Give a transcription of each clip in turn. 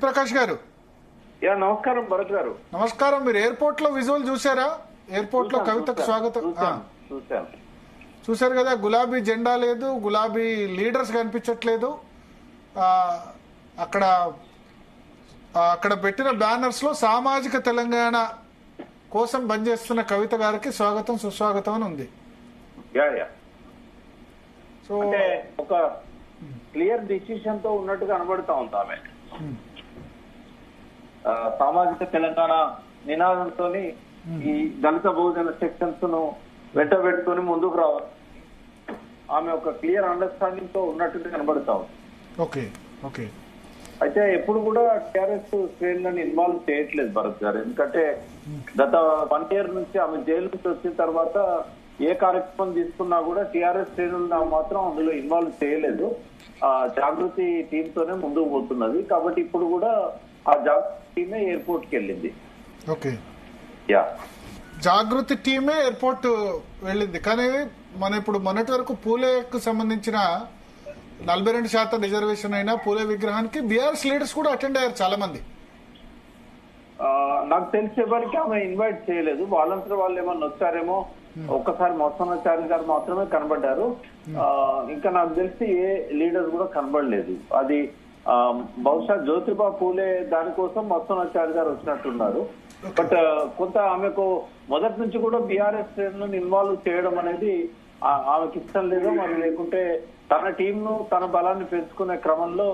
ప్రకాష్ గారు నమస్కారం భరత్ గారు. నమస్కారం. మీరు ఎయిర్పోర్ట్ లో విజువల్ చూసారా? ఎయిర్పోర్ట్ లో కవితకు స్వాగతం చూశారు కదా. గులాబీ జెండా లేదు, గులాబీ లీడర్స్ కనిపించట్లేదు. అక్కడ అక్కడ పెట్టిన బ్యానర్స్ లో సామాజిక తెలంగాణ కోసం పనిచేస్తున్న కవిత గారికి స్వాగతం సుస్వాగతం అని ఉంది. సో ఒక క్లియర్ డిసిషన్ తో ఉన్నట్టుగా కనబడతా ఉంది ఆమె. సామాజిక తెలంగాణ నినాదంతో ఈ దళిత బహుజన సెక్షన్స్ ను వెంటబెట్టుకుని ముందుకు రావాలి. ఆమె ఒక క్లియర్ అండర్స్టాండింగ్ తో ఉన్నట్టుగా కనబడతా ఉంది. Okay okay. అయితే ఎప్పుడు కూడా టిఆర్ఎస్ శ్రేణులను ఇన్వాల్వ్ చేయట్లేదు భరత్ గారు. ఎందుకంటే గత 1 year నుంచి ఆమె జైలు నుంచి వచ్చిన తర్వాత ఏ కార్యక్రమం తీసుకున్నా కూడా టిఆర్ఎస్ శ్రేణులను మాత్రం అందులో ఇన్వాల్వ్ చేయలేదు. జాగృతి టీమ్ తోనే ముందుకు పోతున్నది. కాబట్టి ఇప్పుడు కూడా ఆ జాగృతి టీమే ఎయిర్పోర్ట్ కి వెళ్ళింది. ఓకే, జాగృతి టీమే ఎయిర్పోర్ట్ వెళ్ళింది. కానీ మన ఇప్పుడు మొన్నటి వరకు పూలేకు సంబంధించిన 42% రిజర్వేషన్ అయినా పూలే విగ్రహానికి బీఆర్ఎస్ లీడర్స్ కూడా అటెండ్ అయ్యారు చాలా మంది. నాకు తెలిసే వరకు ఆమె ఇన్వైట్ చేయలేదు. వాళ్ళంతా వాళ్ళు ఏమన్నా వచ్చారేమో. ఒక్కసారి మోసనాచార్య గారు మాత్రమే కనబడ్డారు. ఇంకా నాకు తెలిసి ఏ లీడర్ కూడా కనబడలేదు. అది బహుశా జ్యోతిబా పూలే దానికోసం మోసనాచార్య గారు వచ్చినట్టున్నారు. బట్ కొంత ఆమెకు మొదటి నుంచి కూడా బీఆర్ఎస్ శ్రేణులను ఇన్వాల్వ్ చేయడం అనేది ఆమెకి ఇష్టం లేదు. మరి లేకుంటే తన టీమ్ ను తన బలాన్ని పెంచుకునే క్రమంలో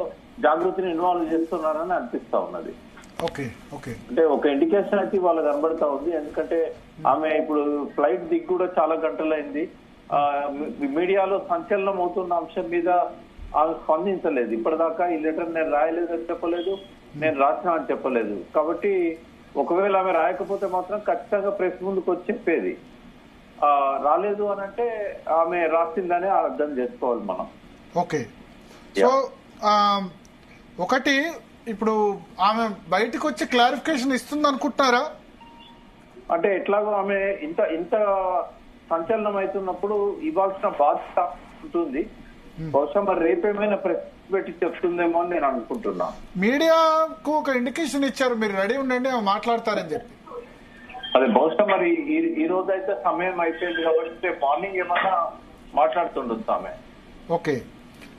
జాగృతిని ఇన్వాల్వ్ చేస్తున్నారని అనిపిస్తా ఉన్నది. Okay okay. అంటే ఒక ఇండికేషన్ అయితే వాళ్ళు కనబడతా ఉంది. ఎందుకంటే ఆమె ఇప్పుడు ఫ్లైట్ దిగి కూడా చాలా గంటలైంది. మీడియాలో సంచలనం అవుతున్న అంశం మీద ఆమె స్పందించలేదు. ఇప్పటిదాకా ఈ లెటర్ నేను రాయలేదని చెప్పలేదు, నేను రాసిన అని చెప్పలేదు. కాబట్టి ఒకవేళ ఆమె రాయకపోతే మాత్రం ఖచ్చితంగా ప్రెస్ ముందుకు వచ్చి చెప్పేది. రాలేదు అని అంటే ఆమె రాసిందనే అర్థం చేసుకోవాలి మనం. ఓకే. సో ఒకటి ఇప్పుడు ఆమె బయటకు వచ్చి క్లారిఫికేషన్ ఇస్తుంది అనుకుంటున్నారా? అంటే ఎట్లాగో ఆమె ఇంత సంచలనం అవుతున్నప్పుడు ఇవ్వాల్సిన బాధ్యత ఉంటుంది. బహుశా మరి రేపేమైనా ప్రెస్ పెట్టి చెప్తుందేమో అని నేను అనుకుంటున్నా. మీడియాకు ఒక ఇండికేషన్ ఇచ్చారు, మీరు రెడీ ఉండండి మాట్లాడతారని చెప్పి. అదే బహుశా మరి ఈ రోజు అయితే సమయం అయిపోయింది కాబట్టి మార్నింగ్ ఏమన్నా మాట్లాడుతుండొచ్చు ఆమె. ఓకే,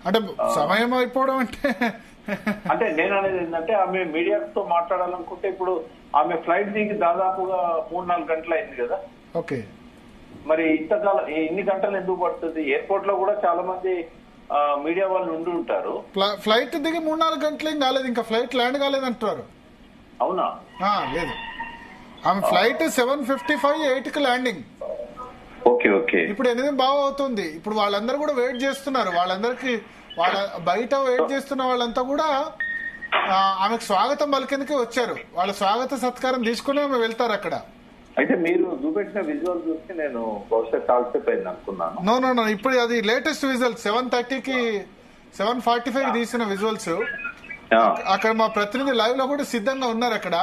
అంటే సమయం అయిపోవడం అంటే నేను అనేది ఏంటంటే ఆమె మీడియాతో మాట్లాడాలనుకుంటే ఇప్పుడు ఆమె ఫ్లైట్ దిగి దాదాపుగా 3-4 గంటలు అయింది కదా. ఓకే, మరి ఇంతకాలం ఇన్ని గంటలు ఎందుకు పడుతుంది? ఎయిర్పోర్ట్ లో కూడా చాలా మంది మీడియా వాళ్ళు ఉండి ఉంటారు. ఫ్లైట్ దిగి 3-4 గంటలు ఏం కాలేదు, ఇంకా ఫ్లైట్ ల్యాండ్ కాలేదు అంటున్నారు. అవునా? లేదు, ఆమె ఫ్లైట్ 7:55 8కి ల్యాండింగ్. Okay okay. ఇప్పుడు 8 బాగా అవుతుంది. ఇప్పుడు వాళ్ళందరూ కూడా వెయిట్ చేస్తున్నారు. వాళ్ళందరికి వాళ్ళ బయట వెయిట్ చేస్తున్న వాళ్ళంతా కూడా ఆమెకు స్వాగతం పలికేందుకే వచ్చారు. వాళ్ళ స్వాగత సత్కారం తీసుకుని ఆమె వెళ్తారు అక్కడ. అయితే మీరు చూపెట్టిన విజువల్ చూసి నేను బహుశా కాల్సేపు అయింది అనుకున్నాను. నో, ఇప్పుడు అది లేటెస్ట్ విజువల్స్ 7:30కి 7:45 తీసిన విజువల్స్. అక్కడ మా ప్రతినిధి లైవ్ లో కూడా సిద్ధంగా ఉన్నారు అక్కడ.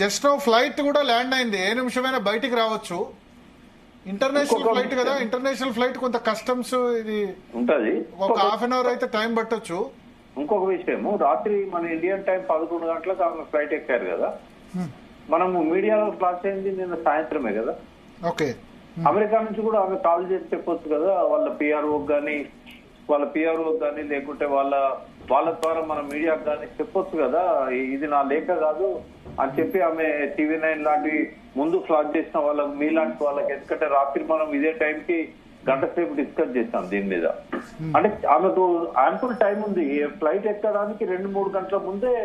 జస్ట్ నో ఫ్లైట్ కూడా ల్యాండ్ అయింది. ఏ నిమిషమైనా బయటికి రావచ్చు. ఇంటర్నేషనల్ ఫ్లైట్ కదా, ఇంటర్నేషనల్ ఫ్లైట్ కొంత కస్టమ్స్ ఇది ఉంటది. ఒక ½ అవర్ అయితే టైం పట్టొచ్చు. ఇంకొక విషయం, రాత్రి మన ఇండియన్ టైం 11 గంటలకు ఆమె ఫ్లైట్ ఎక్కారు కదా. మనము మీడియాలో ఫ్లాష్ అయింది నిన్న సాయంత్రమే కదా. ఓకే, అమెరికా నుంచి కూడా ఆమె కాల్ చేసి చెప్పొచ్చు కదా, వాళ్ళ పిఆర్ఓ కానీ లేకుంటే వాళ్ళ ద్వారా మన మీడియాకు కానీ చెప్పొచ్చు కదా, ఇది నా లేఖ కాదు అని చెప్పి ఆమె TV9 లాంటి ముందు ఫ్లాష్ చేసిన వాళ్ళకి, మీలాంటి వాళ్ళకి. ఎందుకంటే రాత్రి మనం ఇదే టైంకి గంట సేపు డిస్కస్ చేస్తాం దీని మీద. అంటే ఆమెకు యాంపుల్ టైం ఉంది. ఫ్లైట్ ఎక్కడానికి 2-3 గంటల ముందే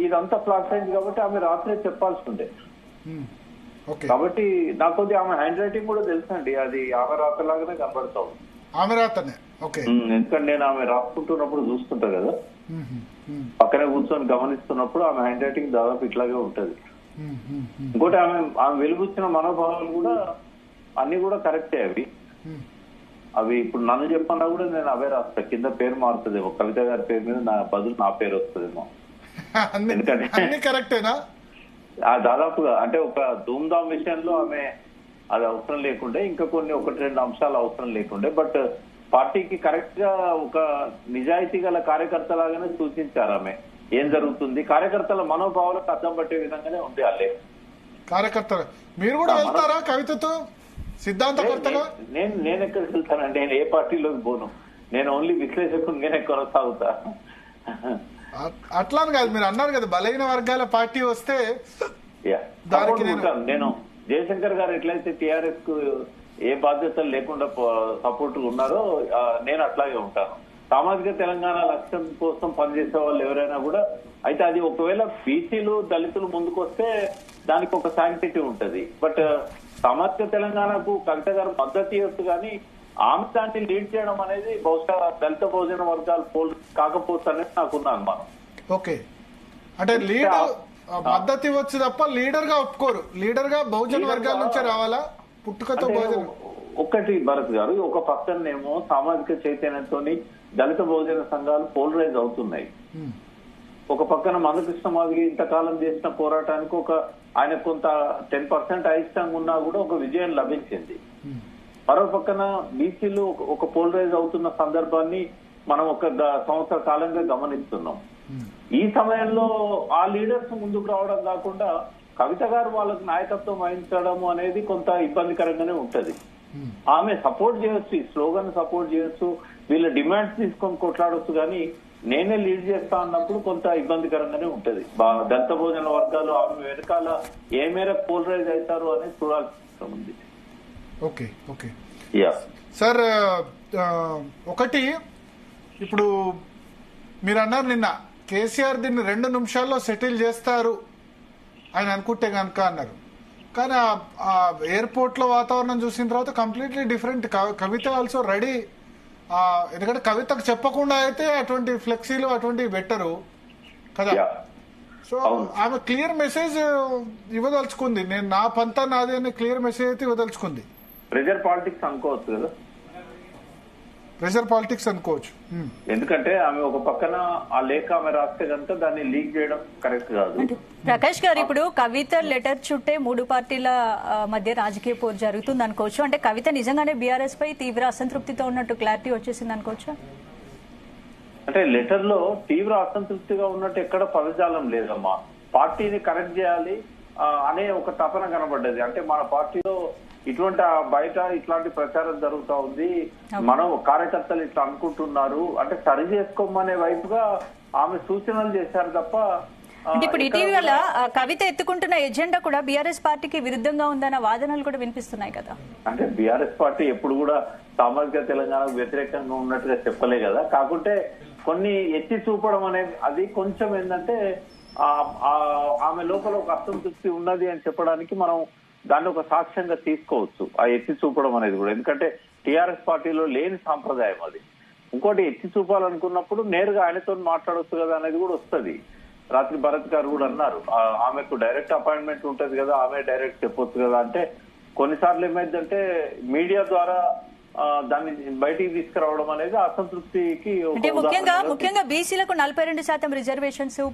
ఇదంతా ఫ్లాష్ అయింది కాబట్టి ఆమె రాత్రి చెప్పాల్సి ఉండే. కాబట్టి నాకు కొద్దిగా ఆమె హ్యాండ్ రైటింగ్ కూడా తెలుసండి. అది ఆమె రాతలాగానే కనబడతాం. ఆమె రాతనే. ఎందుకంటే నేను ఆమె రాసుకుంటున్నప్పుడు చూస్తుంటా కదా, పక్కనే కూర్చొని గమనిస్తున్నప్పుడు ఆమె హ్యాండ్ రైటింగ్ దాదాపు ఇట్లాగే ఉంటది. ఇంకోటి ఆమె వెలుగుచ్చిన మనోభావాలు కూడా అన్ని కూడా కరెక్టే. అవి ఇప్పుడు నన్ను చెప్పన్నా కూడా నేను అవే రాస్తా. కింద పేరు మారుతుందేమో, కవిత గారి పేరు మీద నా బదులు నా పేరు వస్తుందేమో. ఎందుకంటే దాదాపుగా అంటే ఒక ధూమ్ధామ్ విషయంలో ఆమె అది అవసరం లేకుండే, ఇంకా కొన్ని 1-2 అంశాలు అవసరం లేకుండే. బట్ పార్టీకి కరెక్ట్ గా ఒక నిజాయితీ గల కార్యకర్త లాగానే సూచించారు ఆమె. ఏం జరుగుతుంది, కార్యకర్తల మనోభావాలకు అర్థం పట్టే విధంగానే ఉంది ఆ లేఖ. కార్యకర్తలు మీరు కూడా వెళ్తారా కవితతో సిద్ధాంతకర్తగా? నేను ఎక్కడికి వెళ్తానండి, నేను ఏ పార్టీలోకి పోను, నేను ఓన్లీ విశ్లేషకునిగానే కొనసాగుతా. అట్లా కాదు, మీరు అన్నారు కదా బలహీన వర్గాల పార్టీ వస్తే దానికి నేను జయశంకర్ గారు ఎట్లయితే టిఆర్ఎస్ కు ఏ బాధ్యతలు లేకుండా సపోర్ట్ ఉన్నారో నేను అట్లాగే ఉంటాను. సామాజిక తెలంగాణ లక్ష్యం కోసం పనిచేసే వాళ్ళు ఎవరైనా కూడా అయితే అది ఒకవేళ బీసీలు దళితులు ముందుకు వస్తే దానికి ఒక శాంక్టిటీ ఉంటది. బట్ సామాజిక తెలంగాణకు కవిత గారు మద్దతు ఇవ్వచ్చు కానీ ఆమె దాన్ని లీడ్ చేయడం అనేది బహుశా దళిత బహుజన వర్గాలు పోల్ కాకపోవచ్చు అనేది నాకున్న అనుమానం. ఓకే, అంటే లీడర్ మద్దతు ఇవ్వచ్చు తప్ప లీడర్ గా ఒప్పుకోరు. లీడర్ గా బహుజన వర్గాల నుంచే రావాలా పుట్టుకతో బహుజన? ఒకటి భరత్ గారు, ఒక పక్కనేమో సామాజిక చైతన్యంతో దళిత బహుజన సంఘాలు పోలరైజ్ అవుతున్నాయి. ఒక పక్కన మందకృష్ణ మాదిరి ఇంతకాలం చేసిన పోరాటానికి ఆయన కొంత 10% అయిష్టంగా ఉన్నా కూడా ఒక విజయం లభించింది. మరో పక్కన బీసీలు ఒక పోలరైజ్ అవుతున్న సందర్భాన్ని మనం ఒక సంవత్సర కాలంగా గమనిస్తున్నాం. ఈ సమయంలో ఆ లీడర్స్ ముందుకు రావడం కాకుండా కవిత గారు వాళ్ళకి నాయకత్వం వహించడం అనేది కొంత ఇబ్బందికరంగానే ఉంటది. ఆమె సపోర్ట్ చేయొచ్చు, ఈ స్లోగన్ సపోర్ట్ చేయొచ్చు, వీళ్ళ డిమాండ్స్ తీసుకొని కొట్లాడొచ్చు, కానీ నేనే లీడ్ చేస్తా అన్నప్పుడు కొంత ఇబ్బందికరంగానే ఉంటది. దళిత భోజన వర్గాలు ఆమె వెనకాల ఏ మేరకు పోలరైజ్ అవుతారు అనేది చూడాల్సి ఉంది. ఓకే ఓకే సార్, ఒకటి ఇప్పుడు మీరు అన్నారు నిన్న కేసీఆర్ దీన్ని 2 నిమిషాల్లో సెటిల్ చేస్తారు ఆయన అనుకుంటే కనుక అన్నారు. కానీ ఆ ఎయిర్పోర్ట్ లో వాతావరణం చూసిన తర్వాత కంప్లీట్లీ డిఫరెంట్. కవిత ఆల్సో రెడీ. ఎందుకంటే కవితకు చెప్పకుండా అయితే అటువంటి ఫ్లెక్సీలు అటువంటివి పెట్టరు కదా. సో ఆమె క్లియర్ మెసేజ్ ఇవ్వదలుచుకుంది, నేను నా పంతా నాది అని క్లియర్ మెసేజ్ అయితే ఇవ్వదలుచుకుంది. ప్రెజర్ పాలిటిక్స్ అనుకోవచ్చు కదా, ప్రెజర్ పాలిటిక్స్ అనుకోవచ్చు. ఎందుకంటే ఆమె ఒక పక్కన ఆ లేఖ ఆమె రాస్తే కనుక దాన్ని లీక్ చేయడం కరెక్ట్ కాదు. ప్రకాష్ గారు, ఇప్పుడు కవిత లెటర్ చుట్టే 3 పార్టీల మధ్య రాజకీయ పోరు జరుగుతుంది అనుకోవచ్చు. అంటే కవిత నిజంగానే బీఆర్ఎస్ పై తీవ్ర అసంతృప్తితో ఉన్నట్టు క్లారిటీ వచ్చేసింది అనుకోవచ్చు. అంటే లెటర్ లో తీవ్ర అసంతృప్తిగా ఉన్నట్టు ఎక్కడ పదజాలం లేదమ్మా. పార్టీని కరెక్ట్ చేయాలి అనే ఒక తపన కనబడ్డది. అంటే మన పార్టీలో ఇటువంటి బయట ఇట్లాంటి ప్రచారం జరుగుతా ఉంది, మనం కార్యకర్తలు ఇట్లా అనుకుంటున్నారు అంటే సరి చేసుకోమనే వైపుగా ఆమె సూచనలు చేశారు తప్ప. అంటే ఇప్పుడు ఇటీవల కవిత ఎత్తుకుంటున్న ఎజెండా కూడా బీఆర్ఎస్ పార్టీకి విరుద్ధంగా ఉందన్న వాదనలు కూడా వినిపిస్తున్నాయి కదా. అంటే బీఆర్ఎస్ పార్టీ ఎప్పుడు కూడా సామాజిక తెలంగాణకు వ్యతిరేకంగా ఉన్నట్టుగా చెప్పలే కదా. కాకుంటే కొన్ని ఎత్తి చూపడం అనేది అది కొంచెం ఏంటంటే ఆమె లోపల ఒక అసంతృప్తి ఉన్నది అని చెప్పడానికి మనం దాన్ని ఒక సాక్ష్యంగా తీసుకోవచ్చు, ఆ ఎత్తి చూపడం అనేది కూడా. ఎందుకంటే టిఆర్ఎస్ పార్టీలో లేని సాంప్రదాయం అది. ఇంకోటి ఎత్తి చూపాలనుకున్నప్పుడు నేరుగా ఆయనతో మాట్లాడొచ్చు కదా అనేది కూడా వస్తుంది. రాత్రి భరత్ గారు కూడా అన్నారు ఆమెకు డైరెక్ట్ అపాయింట్మెంట్ ఉంటది కదా, ఆమె డైరెక్ట్ చెప్పొచ్చు కదా. అంటే కొన్నిసార్లు ఏమైందంటే మీడియా ద్వారా దాన్ని బయటికి తీసుకురావడం అనేది అసంతృప్తికి. ముఖ్యంగా బీసీలకు 42% రిజర్వేషన్స్